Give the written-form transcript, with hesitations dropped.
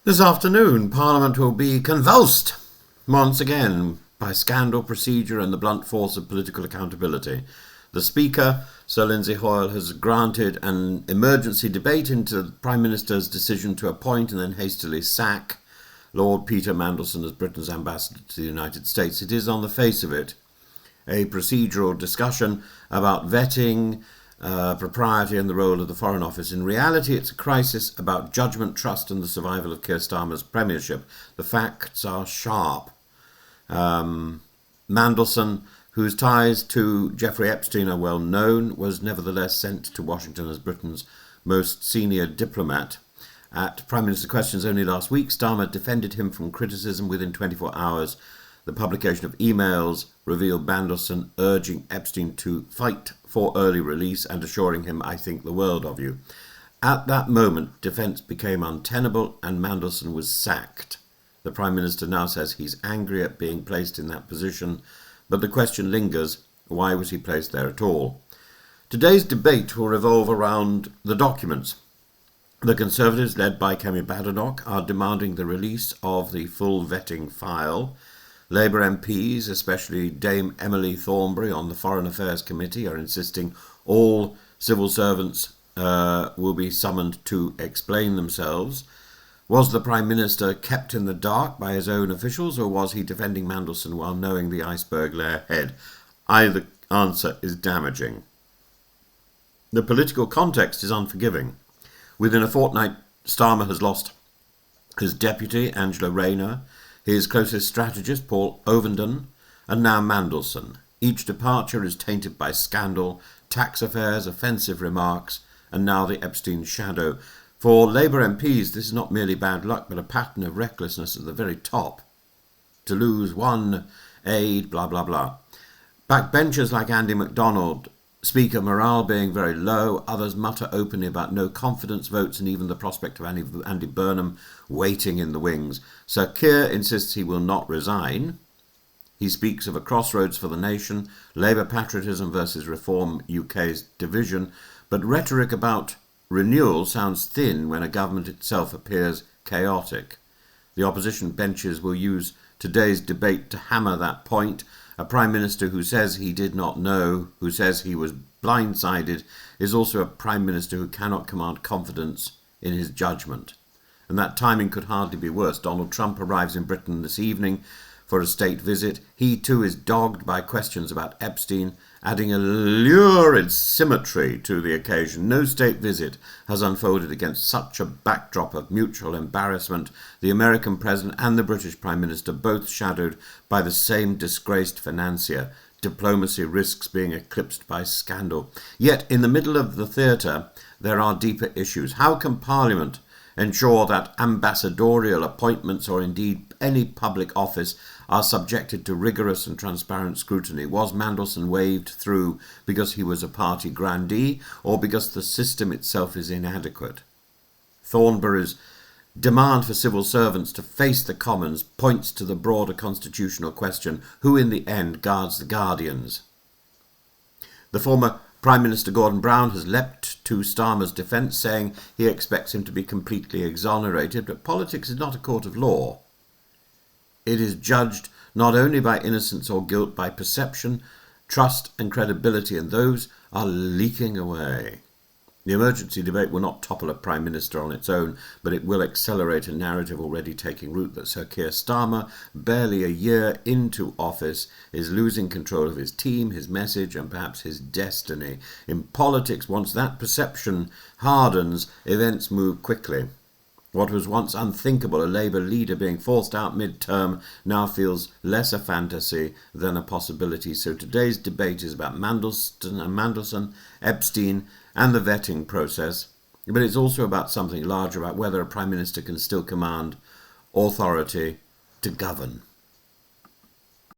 This afternoon, Parliament will be convulsed once again by scandal, procedure and the blunt force of political accountability. The Speaker, Sir Lindsay Hoyle, has granted an emergency debate into the Prime Minister's decision to appoint and then hastily sack Lord Peter Mandelson as Britain's ambassador to the United States. It is, on the face of it, a procedural discussion about vetting, propriety and the role of the Foreign Office. In reality, it's a crisis about judgment, trust and the survival of Keir Starmer's premiership. The facts are sharp. Mandelson, whose ties to Jeffrey Epstein are well known, was nevertheless sent to Washington as Britain's most senior diplomat. At Prime Minister Questions only last week, Starmer defended him from criticism. Within 24 hours, the publication of emails revealed Mandelson urging Epstein to fight for early release and assuring him, "I think the world of you." At that moment, defence became untenable and Mandelson was sacked. The Prime Minister now says he's angry at being placed in that position, but the question lingers, why was he placed there at all? Today's debate will revolve around the documents. The Conservatives, led by Kemi Badenoch, are demanding the release of the full vetting file. Labour MPs, especially Dame Emily Thornberry on the Foreign Affairs Committee, are insisting all civil servants will be summoned to explain themselves. Was the Prime Minister kept in the dark by his own officials, or was he defending Mandelson while knowing the iceberg lay ahead? Either answer is damaging. The political context is unforgiving. Within a fortnight, Starmer has lost his deputy, Angela Rayner, his closest strategist, Paul Ovenden, and now Mandelson. Each departure is tainted by scandal, tax affairs, offensive remarks, and now the Epstein shadow. For Labour MPs, this is not merely bad luck, but a pattern of recklessness at the very top. To lose one aide, blah, blah, blah. Backbenchers like Andy MacDonald, Speaker morale being very low, others mutter openly about no confidence votes and even the prospect of Andy Burnham waiting in the wings. Sir Keir insists he will not resign. He speaks of a crossroads for the nation, Labour patriotism versus Reform UK's division, but rhetoric about renewal sounds thin when a government itself appears chaotic. The opposition benches will use today's debate to hammer that point. A Prime Minister who says he did not know, who says he was blindsided, is also a Prime Minister who cannot command confidence in his judgment. And that timing could hardly be worse. Donald Trump arrives in Britain this evening for a state visit. He too is dogged by questions about Epstein, adding a lurid symmetry to the occasion. No state visit has unfolded against such a backdrop of mutual embarrassment. The American President and the British Prime Minister both shadowed by the same disgraced financier. Diplomacy risks being eclipsed by scandal. Yet in the middle of the theatre there are deeper issues. How can Parliament ensure that ambassadorial appointments or indeed any public office are subjected to rigorous and transparent scrutiny? Was Mandelson waved through because he was a party grandee or because the system itself is inadequate? Thornberry's demand for civil servants to face the Commons points to the broader constitutional question: who in the end guards the guardians? The former Prime Minister Gordon Brown has leapt to Starmer's defence, saying he expects him to be completely exonerated, but politics is not a court of law. It is judged not only by innocence or guilt, by perception, trust and credibility, and those are leaking away. The emergency debate will not topple a Prime Minister on its own, but it will accelerate a narrative already taking root that Sir Keir Starmer, barely a year into office, is losing control of his team, his message and perhaps his destiny. In politics, once that perception hardens, events move quickly. What was once unthinkable, a Labour leader being forced out mid-term, now feels less a fantasy than a possibility. So today's debate is about Mandelson, Epstein and the vetting process, but it's also about something larger, about whether a Prime Minister can still command authority to govern.